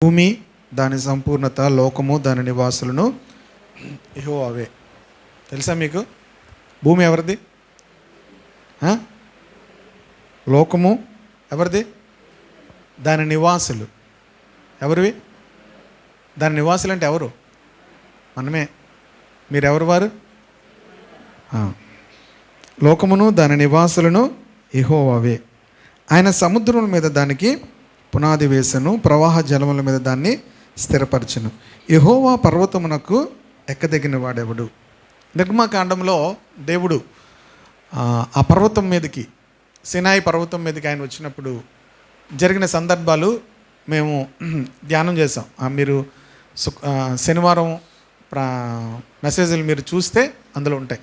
భూమి దాని సంపూర్ణత, లోకము దాని నివాసులను యెహోవావే. తెలుసా మీకు? భూమి ఎవరిది? లోకము ఎవరిది? దాని నివాసులు ఎవరివి? దాని నివాసులు అంటే ఎవరు? మనమే. మీరెవరు వారు? లోకమును దాని నివాసులను యెహోవావే. ఆయన సముద్రముల మీద దానికి పునాది వేసను, ప్రవాహ జలముల మీద దాన్ని స్థిరపరచను. యెహోవా పర్వతమునకు ఎక్కదగిన వాడెవడు? నిర్గమకాండంలో దేవుడు ఆ పర్వతం మీదకి, సినాయి పర్వతం మీదకి ఆయన వచ్చినప్పుడు జరిగిన సందర్భాలు మేము ధ్యానం చేసాం. మీరు శనివారం మెసేజ్లు మీరు చూస్తే అందులో ఉంటాయి.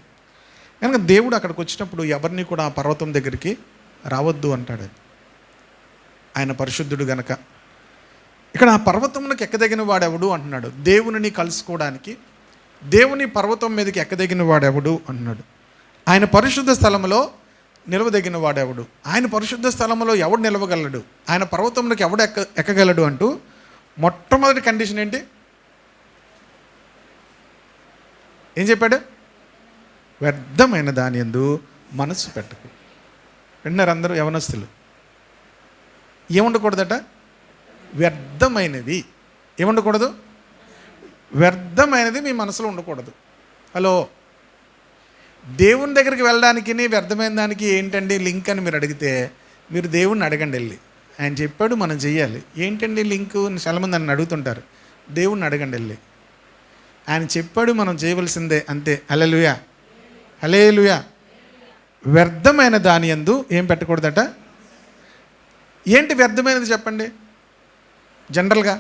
కనుక దేవుడు అక్కడికి వచ్చినప్పుడు ఎవరిని కూడా ఆ పర్వతం దగ్గరికి రావద్దు అంటాడు. ఆయన పరిశుద్ధుడు గనక. ఇక్కడ ఆ పర్వతమునకు ఎక్కదగిన వాడెవడు అంటున్నాడు. దేవునిని కలుసుకోవడానికి దేవుని పర్వతం మీదకి ఎక్కదగిన వాడెవడు అంటున్నాడు. ఆయన పరిశుద్ధ స్థలంలో నిలవదగిన వాడెవడు? ఆయన పరిశుద్ధ స్థలంలో ఎవడు నిలవగలడు? ఆయన పర్వతంలోకి ఎవడు ఎక్కగలడు అంటూ మొట్టమొదటి కండిషన్ ఏంటి? ఏం చెప్పాడు? వ్యర్థమైన దాని యందు మనస్సు పెట్టకు. విన్నారు అందరూ? యవనస్తులు ఏముండకూడదట? వ్యర్థమైనది. ఏముండకూడదు? వ్యర్థమైనది మీ మనసులో ఉండకూడదు. హలో, దేవుని దగ్గరికి వెళ్ళడానికి వ్యర్థమైన దానికి ఏంటండి లింక్ అని మీరు అడిగితే, మీరు దేవుణ్ణి అడగండి వెళ్ళి. ఆయన చెప్పాడు, మనం చెయ్యాలి. ఏంటండి లింకు? చాలామంది నన్ను అడుగుతుంటారు. దేవుణ్ణి అడగండి వెళ్ళి. ఆయన చెప్పాడు, మనం చేయవలసిందే, అంతే. హల్లెలూయా, హల్లెలూయా. వ్యర్థమైన దాని యందు ఏం పెట్టకూడదట? ఏంటి వ్యర్థమైనది చెప్పండి జనరల్గా?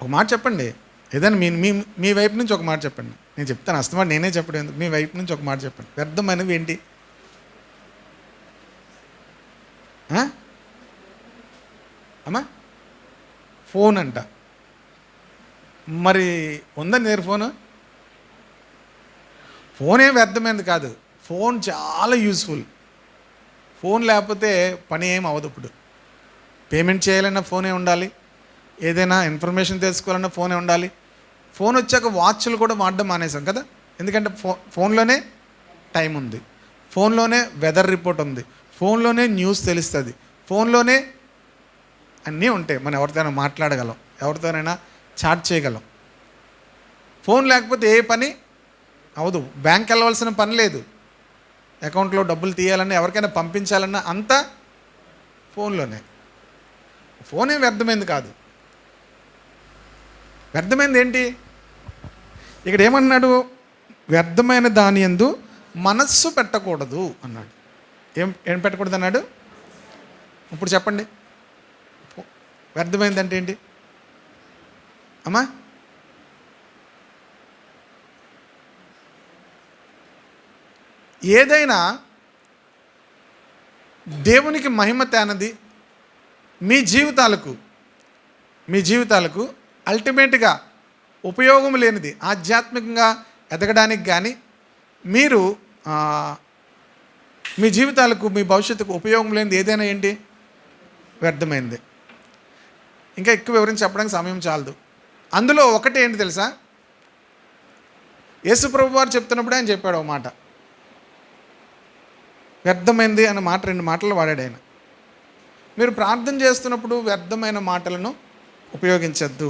ఒక మాట చెప్పండి. ఏదైనా మీ మీ వైపు నుంచి ఒక మాట చెప్పండి. నేను చెప్తాను, అస్తమాట నేనే చెప్పడం ఎందుకు. మీ వైపు నుంచి ఒక మాట చెప్పండి. వ్యర్థమైనవి ఏంటి? అమ్మా, ఫోన్ అంట. మరి ఉందని నేరు ఫోను? ఫోన్ ఏం వ్యర్థమైనది కాదు. ఫోన్ చాలా యూస్ఫుల్. ఫోన్ లేకపోతే పని ఏం అవ్వదు. ఇప్పుడు పేమెంట్ చేయాలన్నా ఫోనే ఉండాలి, ఏదైనా ఇన్ఫర్మేషన్ తెలుసుకోవాలన్నా ఫోనే ఉండాలి. ఫోన్ వచ్చాక వాచ్లు కూడా వాడడం మానేసాం కదా. ఎందుకంటే ఫోన్లోనే టైం ఉంది, ఫోన్లోనే వెదర్ రిపోర్ట్ ఉంది, ఫోన్లోనే న్యూస్ తెలుస్తుంది, ఫోన్లోనే అన్నీ ఉంటాయి. మనం ఎవరితోనైనా మాట్లాడగలం, ఎవరితోనైనా చాట్ చేయగలం. ఫోన్ లేకపోతే ఏ పని అవదు. బ్యాంక్ వెళ్ళవలసిన పని లేదు. అకౌంట్లో డబ్బులు తీయాలన్నా, ఎవరికైనా పంపించాలన్నా అంతా ఫోన్లోనే. ఫోన్ ఏం వ్యర్థమైంది కాదు. వ్యర్థమైంది ఏంటి? ఇక్కడ ఏమన్నాడు? వ్యర్థమైన దాని యందు మనస్సు పెట్టకూడదు అన్నాడు. ఏం పెట్టకూడదు అన్నాడు? ఇప్పుడు చెప్పండి, వ్యర్థమైంది అంటే ఏంటి అమ్మా? ఏదైనా దేవునికి మహిమ తేనది మీ జీవితాలకు అల్టిమేట్గా ఉపయోగం లేనిది, ఆధ్యాత్మికంగా ఎదగడానికి కానీ, మీరు మీ జీవితాలకు, మీ భవిష్యత్తుకు ఉపయోగం లేనిది ఏదైనా ఏంటి? వ్యర్థమైంది. ఇంకా ఎక్కువ వివరించి చెప్పడానికి సమయం చాలదు. అందులో ఒకటి ఏంటి తెలుసా? యేసు ప్రభు వారు చెప్తున్నప్పుడు ఆయన చెప్పాడు ఒక మాట. వ్యర్థమైంది అన్న మాట 2 మాటలు వాడాడు ఆయన. మీరు ప్రార్థన చేస్తున్నప్పుడు వ్యర్థమైన మాటలను ఉపయోగించద్దు.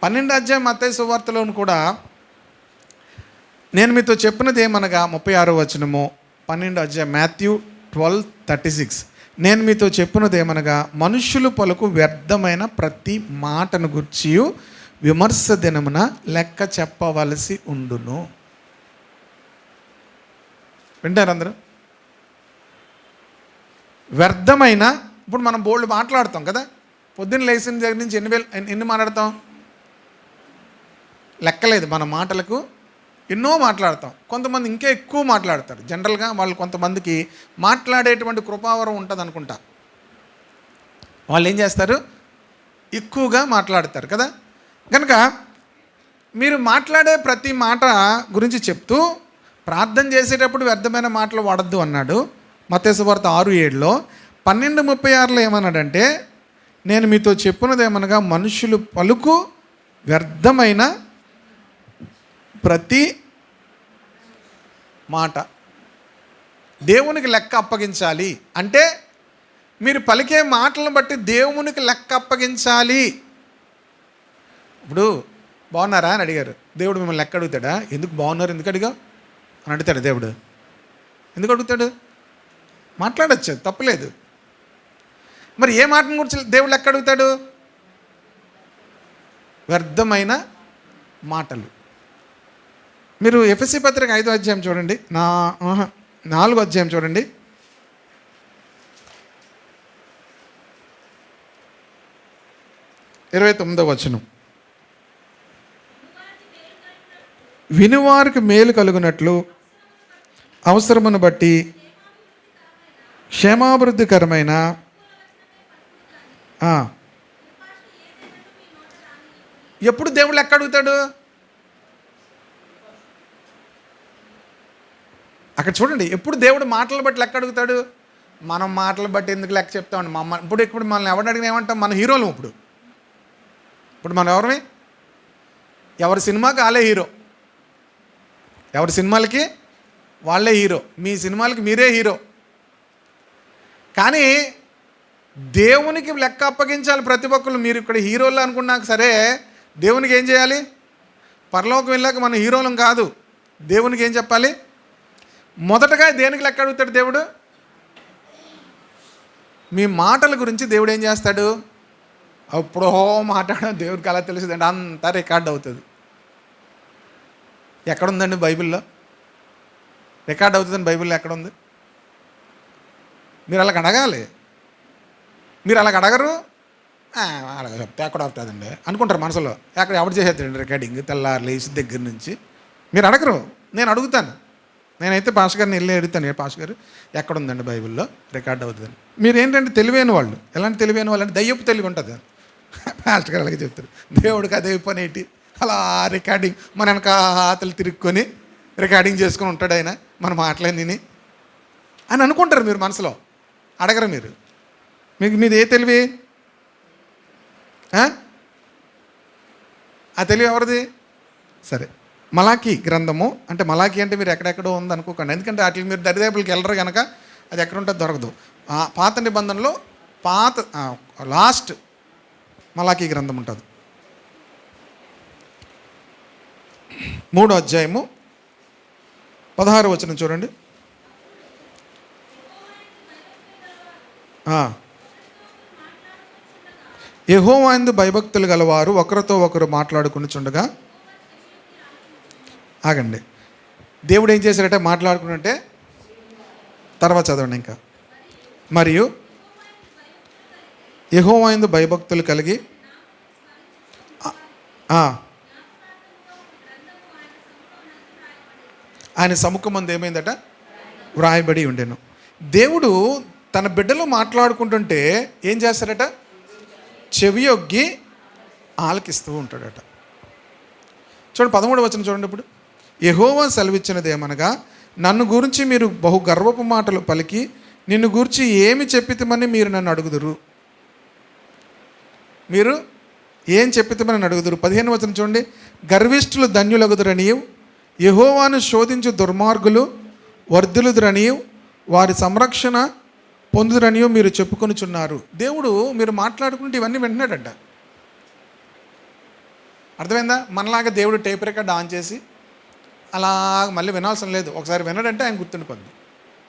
12వ అధ్యాయం మత్తయి సువార్తలోను కూడా నేను మీతో చెప్పినది ఏమనగా 36వ వచనము, 12వ అధ్యాయం మాథ్యూ 12:36. నేను మీతో చెప్పినది ఏమనగా, మనుష్యులు పలుకు వ్యర్థమైన ప్రతి మాటను గూర్చి విమర్శ దినమున లెక్క చెప్పవలసి ఉండును. వింటారు అందరూ? వ్యర్థమైన, ఇప్పుడు మనం బోల్డ్ మాట్లాడతాం కదా. పొద్దున్న లేచిన దగ్గర నుంచి ఎన్ని మాట్లాడతాం? లెక్కలేదు. మన మాటలకు ఎన్నో మాట్లాడతాం. కొంతమంది ఇంకా ఎక్కువ మాట్లాడతారు. జనరల్గా వాళ్ళు కొంతమందికి మాట్లాడేటువంటి కృపావరం ఉంటుంది అనుకుంటా. వాళ్ళు ఏం చేస్తారు? ఎక్కువగా మాట్లాడతారు కదా. కనుక మీరు మాట్లాడే ప్రతి మాట గురించి చెప్తూ ప్రార్థన చేసేటప్పుడు వ్యర్థమైన మాటలు వాడద్దు అన్నాడు. మత్తయి సువార్త 6:7లో. 12:36లో ఏమన్నాడంటే, నేను మీతో చెప్పున్నదేమనగా మనుషులు పలుకు వ్యర్థమైన ప్రతి మాట దేవునికి లెక్క అప్పగించాలి. అంటే మీరు పలికే మాటలను బట్టి దేవునికి లెక్క అప్పగించాలి. ఇప్పుడు బాగున్నారా అని అడిగారు, దేవుడు మిమ్మల్ని లెక్క అడుగుతాడా? ఎందుకు బాగున్నారు, ఎందుకు అడిగా అని అడుగుతాడు దేవుడు? ఎందుకు అడుగుతాడు? మాట్లాడచ్చు, తప్పులేదు. మరి ఏ మాటను గురించి దేవుడు లెక్క అడుగుతాడు? వ్యర్థమైన మాటలు. మీరు ఎఫెసీ పత్రిక 5వ అధ్యాయం చూడండి, 4వ అధ్యాయం చూడండి. 29వ వచనం. వినువారికి మేలు కలుగునట్లు అవసరమును బట్టి క్షేమాభివృద్ధికరమైన ఎప్పుడు దేవుడు లెక్క అడుగుతాడు? అక్కడ చూడండి, ఎప్పుడు దేవుడు మాటలు బట్టి లెక్క అడుగుతాడు? మనం మాటలు బట్టి ఎందుకు లెక్క చెప్తామండి? ఇప్పుడు మనల్ని ఎవరిని అడిగిన ఏమంటాం? మన హీరోలు. ఇప్పుడు మనం ఎవరిని? ఎవరి సినిమాకి వాళ్ళే హీరో, ఎవరి సినిమాలకి వాళ్ళే హీరో, మీ సినిమాలకి మీరే హీరో. కానీ దేవునికి లెక్క అప్పగించాలి ప్రతి ఒక్కరు. మీరు ఇక్కడ హీరోలు అనుకున్నాక సరే, దేవునికి ఏం చేయాలి? పరలోకం వెళ్ళాక మనం హీరోలం కాదు. దేవునికి ఏం చెప్పాలి? మొదటగా దేనికి లెక్క అడుగుతాడు దేవుడు? మీ మాటల గురించి దేవుడు ఏం చేస్తాడు? అప్పుడో మాట్లాడడం దేవుడికి అలా తెలుస్తుందండి, అంతా రికార్డ్ అవుతుంది. ఎక్కడుందండి బైబిల్లో? రికార్డ్ అవుతుందని బైబిల్లో ఎక్కడుంది? మీరు అలాగ అడగాలి. మీరు అలాగ అడగరు, అలాగ చెప్తే ఎక్కడ అవుతుందండి అనుకుంటారు మనసులో. ఎక్కడ ఎవరు చేసేస్తాడండి రికార్డింగ్ తెల్లారు లేచి దగ్గర నుంచి? మీరు అడగరు, నేను అడుగుతాను. నేనైతే పాస్ గారిని వెళ్ళి అడుగుతాను, పాస్ గారు ఎక్కడుందండి బైబిల్లో రికార్డ్ అవుతుందని. మీరు ఏంటంటే తెలివైన వాళ్ళు. ఎలాంటి తెలివైన వాళ్ళు అంటే దయ్యపు తెలివి ఉంటుంది. పాస్టర్ గారు అలాగే చెప్తారు, దేవుడికి అదే పని ఏంటి, అలా రికార్డింగ్ మన వెనక హాతలు తిరుక్కొని రికార్డింగ్ చేసుకొని ఉంటాడు ఆయన మన మాటలన్నీ అని అనుకుంటారు మీరు మనసులో. అడగరు మీరు. మీది ఏ తెలివి? ఆ తెలివి ఎవరిది? సరే, మలాకి గ్రంథము అంటే మలాకి అంటే మీరు ఎక్కడెక్కడో ఉంది అనుకోకండి. ఎందుకంటే వాటికి మీరు దరిదాపులకి వెళ్ళరు కనుక అది ఎక్కడ ఉంటుందో దొరకదు. పాత నిబంధనలో లాస్ట్ మలాకి గ్రంథం ఉంటుంది. 3వ అధ్యాయము 16వ వచనం చూడండి. యెహోవాయందు భయభక్తులు గలవారు ఒకరితో ఒకరు మాట్లాడుకునిచుండగా, ఆగండి, దేవుడు ఏం చేశారంటే మాట్లాడుకుంటే తర్వాత చదవండి ఇంకా. మరియు యెహోవాయందు భయభక్తులు కలిగి ఆయన సముఖమందు ఏమైందట? వ్రాయబడి ఉండెను. దేవుడు తన బిడ్డలు మాట్లాడుకుంటుంటే ఏం చేస్తారట? చెవియొగ్గి ఆలకిస్తూ ఉంటాడట. చూడండి 13వ వచనం చూడండి. ఇప్పుడు యెహోవా సెలవిచ్చినది ఏమనగా, నన్ను గురించి మీరు బహు గర్వపు మాటలు పలికి నిన్ను గురించి ఏమి చెప్పితమని మీరు నన్ను అడుగుదురు. మీరు ఏం చెప్పితమని అడుగుదురు. 15వ వచనం చూడండి. గర్విష్ఠులు ధన్యులగుదురనియు, యెహోవాను శోధించు దుర్మార్గులు వర్ధిల్లుదురనియు, వారి సంరక్షణ పొందుదురనియు మీరు చెప్పుకొనుచున్నారు. దేవుడు మీరు మాట్లాడుకుంటే ఇవన్నీ వింటున్నాడంట. అర్థమైందా? మనలాగా దేవుడు టేప్ రికార్డ్ ఆన్ చేసి అలా మళ్ళీ వినాల్సిన లేదు. ఒకసారి వినడంటే ఆయన గుర్తుండిపోద్ది.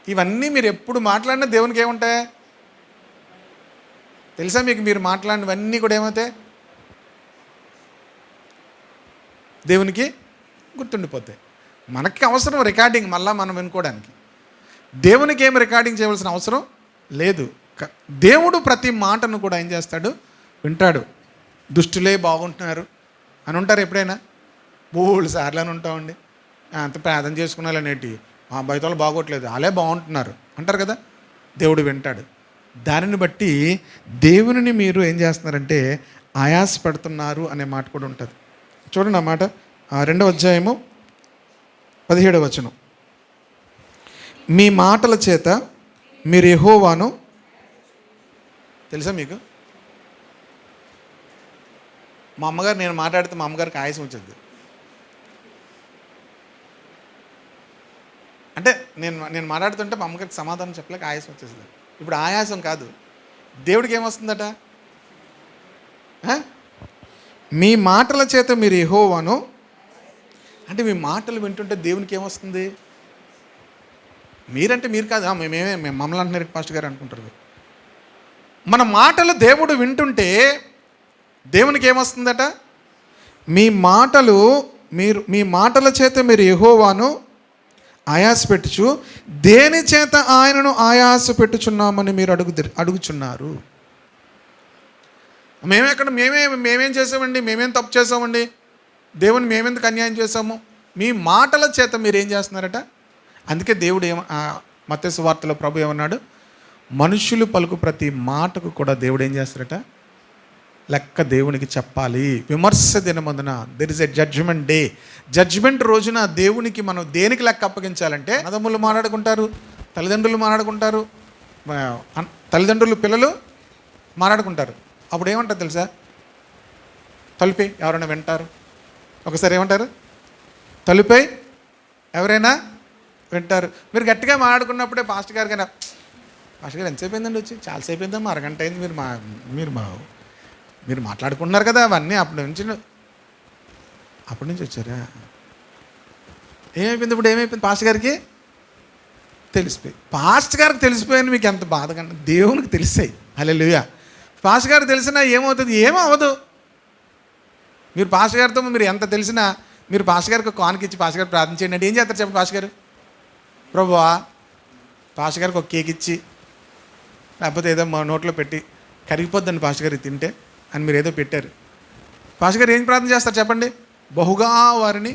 ఇవన్నీ మీరు ఎప్పుడు మాట్లాడినా దేవునికి ఏముంటాయి తెలుసా మీకు? మీరు మాట్లాడినవన్నీ కూడా ఏమవుతాయి? దేవునికి గుర్తుండిపోతాయి. మనకి అవసరం రికార్డింగ్ మళ్ళీ మనం వినుకోవడానికి. దేవునికి ఏం రికార్డింగ్ చేయవలసిన అవసరం లేదు. దేవుడు ప్రతి మాటను కూడా ఏం చేస్తాడు? వింటాడు. దుష్టులే బాగుంటున్నారు అని ఉంటారు ఎప్పుడైనా? బోళ్ళు సార్లు అని ఉంటామండి. అంత ప్రార్థన చేసుకున్నాలనేటి బయట వాళ్ళు బాగోట్లేదు, వాళ్ళే బాగుంటున్నారు అంటారు కదా. దేవుడు వింటాడు. దానిని బట్టి దేవునిని మీరు ఏం చేస్తున్నారంటే ఆయాస పెడుతున్నారు అనే మాట కూడా ఉంటుంది. చూడండి ఆ మాట 2వ అధ్యాయము 17వ వచనం. మీ మాటల చేత మీరు యెహోవాను తెలుసా మీకు? మా అమ్మగారు నేను మాట్లాడితే మా అమ్మగారికి ఆయాసం వచ్చింది. అంటే నేను మాట్లాడుతుంటే మా అమ్మగారికి సమాధానం చెప్పలేక ఆయాసం వచ్చేసింది. ఇప్పుడు ఆయాసం కాదు, దేవుడికి ఏమొస్తుందట? మీ మాటల చేత మీరు యెహోవాను, అంటే మీ మాటలు వింటుంటే దేవునికి ఏమొస్తుంది? మీరంటే మీరు కాదు, మేము మమ్మల్ని అంటున్నారు పాస్టర్ గారు అనుకుంటారు. మన మాటలు దేవుడు వింటుంటే దేవునికి ఏమొస్తుందట? మీ మాటల చేత మీరు యెహోవాను ఆయాస పెట్టుచు దేని చేత ఆయనను ఆయాస పెట్టుచున్నామని మీరు అడుగుచున్నారు. మేమేం చేసామండి? మేమేం తప్పు చేసామండి? దేవుని మేమెందుకు అన్యాయం చేసాము? మీ మాటల చేత మీరు ఏం చేస్తున్నారట? అందుకే దేవుడు మత్తయి సువార్తలో ప్రభు ఏమన్నాడు? మనుషులు పలుకు ప్రతి మాటకు కూడా దేవుడు ఏం చేస్తారట? లెక్క దేవునికి చెప్పాలి. విమర్శ దినమందున there is a judgement day. Judgement రోజున దేవునికి మనం దేనికి లెక్క అప్పగించాలంటే, అన్నదమ్ములు మాట్లాడుకుంటారు, తల్లిదండ్రులు మాట్లాడుకుంటారు, తల్లిదండ్రులు పిల్లలు మాట్లాడుకుంటారు. అప్పుడు ఏమంటారు తెలుసా? తలుపై ఎవరైనా వింటారు. ఒకసారి ఏమంటారు? తలుపై ఎవరైనా వింటారు. మీరు గట్టిగా మాట్లాడుకున్నప్పుడే పాస్టర్ గారు ఎంతసేపు అయిందండి వచ్చి? చాలాసేపు అయిందమ్మా, అరగంట అయింది. మీరు మాట్లాడుకుంటున్నారు కదా అవన్నీ. అప్పటి నుంచి వచ్చారా? ఏమైపోయింది? ఇప్పుడు ఏమైపోయింది? పాస్టర్ గారికి తెలిసిపోయి. పాస్టర్ గారికి తెలిసిపోయాను మీకు ఎంత బాధగా? దేవునికి తెలిసాయి. హల్లెలూయా. పాస్టర్ గారికి తెలిసినా ఏమవుతుంది? ఏమో అవ్వదు. మీరు పాస్టర్ గారితో మీరు ఎంత తెలిసినా మీరు పాస్టర్ గారికి కానుక ఇచ్చి పాస్టర్ గారు ప్రార్థన చేయండి అంటే ఏం చేస్తారు చెప్పండి? పాస్టర్ గారు, ప్రభువా పాస్టర్ గారికి ఒక కేక్ ఇచ్చి, లేకపోతే ఏదో మా నోట్లో పెట్టి కరిగిపోద్దండి పాస్టర్ గారికి తింటే అని మీరు ఏదో పెట్టారు. పాస్టర్ గారు ఏం ప్రార్థన చేస్తారు చెప్పండి? బహుగా వారిని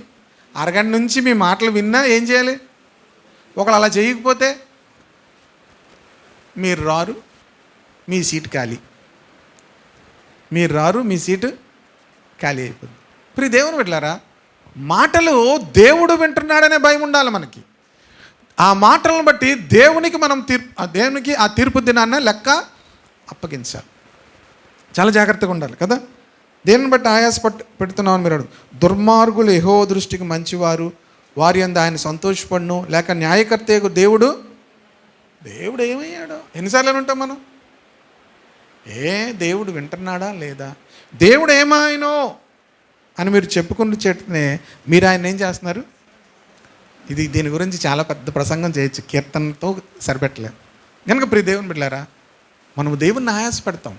అరగంట నుంచి మీ మాటలు విన్నా ఏం చేయాలి? ఒకళ్ళు అలా చేయకపోతే మీరు రారు, మీ సీటు ఖాళీ. మీరు రారు, మీ సీటు ఖాళీ అయిపోద్ది. ప్రియ దేవుని బిడ్డలారా, మాటలు దేవుడు వింటున్నాడనే భయం ఉండాలి మనకి. ఆ మాటలను బట్టి దేవునికి ఆ తీర్పు దినాన్న లెక్క అప్పగించాలి. చాలా జాగ్రత్తగా ఉండాలి కదా. దేనిని బట్టి ఆయాస పెడుతున్నామని మీరు అడుగు. దుర్మార్గులు యెహోవా దృష్టికి మంచివారు, వారి యందు ఆయన సంతోషపడును. లేక న్యాయకర్త దేవుడు ఏమయ్యాడు? ఎన్నిసార్లు ఉంటాం మనం? దేవుడు వింటున్నాడా లేదా? దేవుడు ఏమాయనో అని మీరు చెప్పుకుంటూ చెట్నే మీరు ఆయన ఏం చేస్తున్నారు? దీని గురించి చాలా పెద్ద ప్రసంగం చేయొచ్చు, కీర్తనతో సరిపెట్టలేదు కనుక. ప్రియ దేవుని బిడ్డలారా, మనము దేవుణ్ణి ఆయాస పెడతాం.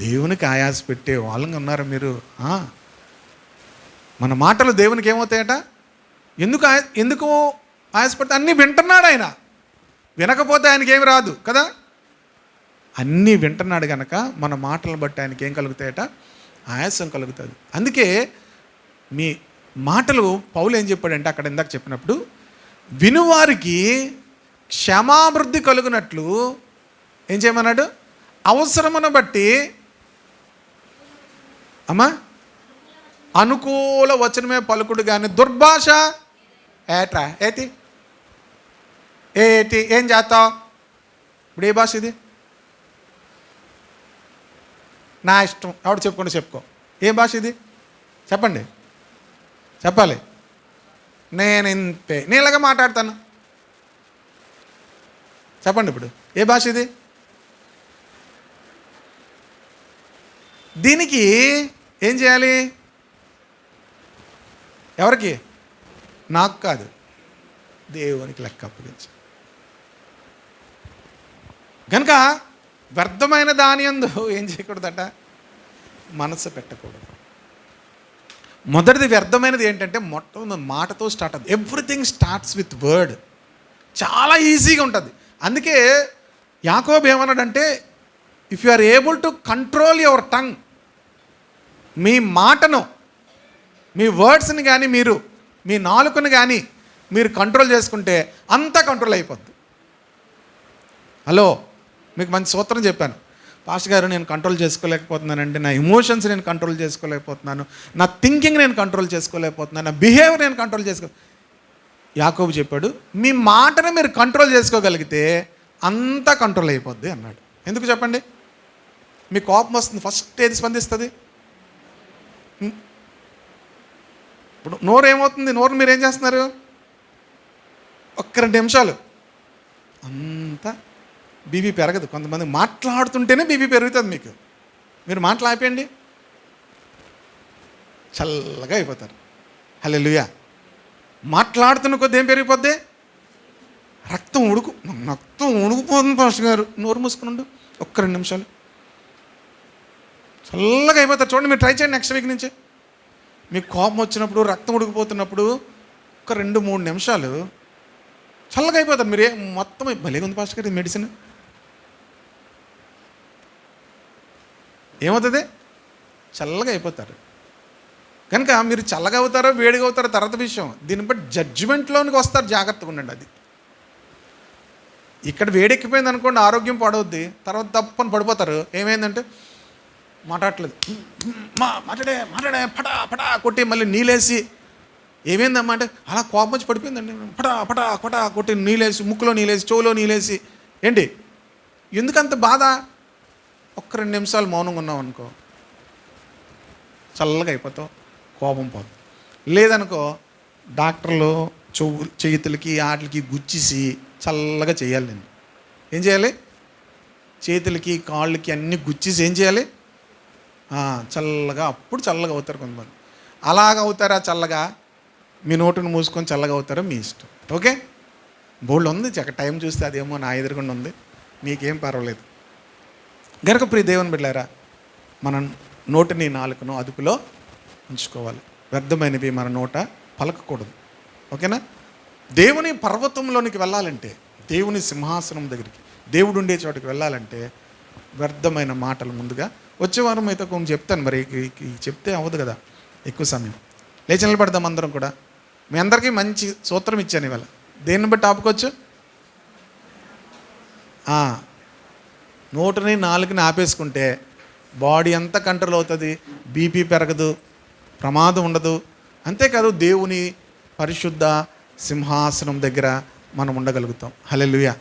దేవునికి ఆయాస పెట్టే వాళ్ళంగా ఉన్నారు మీరు. మన మాటలు దేవునికి ఏమవుతాయట? ఎందుకు ఆయాసపడితే? అన్నీ వింటున్నాడు ఆయన. వినకపోతే ఆయనకి ఏమి రాదు కదా. అన్నీ వింటున్నాడు కనుక మన మాటలను బట్టి ఆయనకి ఏం కలుగుతాయట? ఆయాసం కలుగుతుంది. అందుకే మీ మాటలు పౌలు ఏం చెప్పాడంటే అక్కడ ఇందాక చెప్పినప్పుడు, వినువారికి క్షమాభివృద్ధి కలుగునట్లు ఏం చేయమన్నాడు? అవసరమును బట్టి అనుకూల వచనమే పలుకుడు కానీ దుర్భాష ఏం చేస్తావు? ఇప్పుడు ఏ భాష ఇది? నా ఇష్టం, ఎవడు చెప్పుకో. ఏ భాష ఇది చెప్పండి, చెప్పాలి. నేను ఇంతే, నేను ఇలాగ మాట్లాడతాను చెప్పండి. ఇప్పుడు ఏ భాష ఇది? దీనికి ఏం చేయాలి? ఎవరికి? నాకు కాదు, దేవునికి లెక్క అప్పగించు. కనుక వ్యర్థమైన దాని యందు ఏం చేయకూడదట? మనసు పెట్టకూడదు. మొదటిది వ్యర్థమైనది ఏంటంటే మొట్టమొదటి మాటతో స్టార్ట్ అవుతుంది. Everything starts with word. చాలా ఈజీగా ఉంటుంది. అందుకే యాకోబు ఏమన్నాడంటే, if you are able to control your tongue, మీ మాటను, మీ వర్డ్స్ని కానీ మీ నాలుకను కానీ మీరు కంట్రోల్ చేసుకుంటే అంతా కంట్రోల్ అయిపోద్ది. హలో, మీకు మంచి సూత్రం చెప్పాను. పాస్టర్ గారు నేను కంట్రోల్ చేసుకోలేకపోతున్నానంటే నా ఎమోషన్స్ నేను కంట్రోల్ చేసుకోలేకపోతున్నాను, నా థింకింగ్ నేను కంట్రోల్ చేసుకోలేకపోతున్నాను, నా బిహేవియర్ నేను కంట్రోల్ యాకోబు చెప్పాడు, మీ మాటను మీరు కంట్రోల్ చేసుకోగలిగితే అంతా కంట్రోల్ అయిపోద్ది అన్నాడు. ఎందుకు చెప్పండి? మీ కోపం వస్తుంది, ఫస్ట్ ఏది స్పందిస్తుంది? ఇప్పుడు నోరు ఏమవుతుంది? నోరు మీరు ఏం చేస్తున్నారు? ఒక్క 2 నిమిషాలు అంతా బీపీ పెరగదు. కొంతమంది మాట్లాడుతుంటేనే బీపీ పెరుగుతుంది. మీకు మీరు మాటలు ఆపేయండి, చల్లగా అయిపోతారు. హల్లెలూయా. మాట్లాడుతున్న కొద్ది ఏం పెరిగిపోద్ది? రక్తం ఉడుకుపోతుంది. పాస్టర్ గారు నోరు మూసుకుని ఒక్క 2 నిమిషాలు చల్లగా అయిపోతారు. చూడండి, మీరు ట్రై చేయండి నెక్స్ట్ వీక్ నుంచి. మీకు కోపం వచ్చినప్పుడు, రక్తం ఉడికిపోతున్నప్పుడు ఒక 2-3 నిమిషాలు చల్లగా అయిపోతారు. మీరు మొత్తం భలేగా ఉంది పాస్టర్ గారు ఈ మెడిసిన్. ఏమవుతుంది? చల్లగా అయిపోతారు. కనుక మీరు చల్లగా అవుతారో వేడిగా అవుతారో తర్వాత విషయం. దీన్ని బట్టి జడ్జిమెంట్లోనికి వస్తారు. జాగ్రత్తగా ఉండండి. అది ఇక్కడ వేడెక్కిపోయింది అనుకోండి, ఆరోగ్యం పాడవుద్ది. తర్వాత తప్పని పడిపోతారు. ఏమైందంటే మాట్లాడలేదు, మాట్లాడే పటా పటా కొట్టి మళ్ళీ నీళ్ళేసి, ఏమైందమ్మా అంటే అలా కోపం వచ్చి పడిపోయిందండి, పటా పటా పటా కొట్టి నీళ్ళేసి, ముక్కులో నీళ్ళేసి, చెవులో నీళ్ళేసి. ఏంటి ఎందుకంత బాధ? ఒక్క 2 నిమిషాలు మౌనంగా ఉన్నాం అనుకో, చల్లగా అయిపోతావు, కోపం పోదు. లేదనుకో డాక్టర్లు చేతులకి వాటికి గుచ్చేసి చల్లగా చేయాలి. నేను ఏం చేయాలి? చేతులకి కాళ్ళకి అన్నీ గుచ్చేసి ఏం చేయాలి? చల్లగా, అప్పుడు చల్లగా అవుతారు కొంతమంది. అలాగ అవుతారా చల్లగా? మీ నోటును మూసుకొని చల్లగా అవుతారో మీ ఇష్టం. ఓకే, బోల్డ్ ఉంది. టైం చూస్తే అదేమో నా ఎదురుగుండా ఉంది, మీకేం పర్వాలేదు. గనుక ప్రియ దేవుని బిడ్డలారా, మనం నోటిని నాలుకను అదుపులో ఉంచుకోవాలి. వ్యర్థమైనవి మన నోట పలకకూడదు. ఓకేనా? దేవుని పర్వతంలోనికి వెళ్ళాలంటే, దేవుని సింహాసనం దగ్గరికి, దేవుడు ఉండే చోటుకి వెళ్ళాలంటే వ్యర్థమైన మాటలు ముందుగా వచ్చే వారం అయితే కొంచెం చెప్తాను. మరి చెప్తే అవ్వదు కదా ఎక్కువ సమయం. లేచి నిలబడదాం అందరం కూడా. మీ అందరికీ మంచి సూత్రం ఇచ్చాను ఇవాళ. దేన్ని బట్టి ఆపుకోవచ్చు? నోటిని నాలుకని ఆపేసుకుంటే బాడీ అంతా కంట్రోల్ అవుతుంది, బీపీ పెరగదు, ప్రమాదం ఉండదు. అంతేకాదు దేవుని పరిశుద్ధ సింహాసనం దగ్గర మనం ఉండగలుగుతాం. హల్లెలూయా.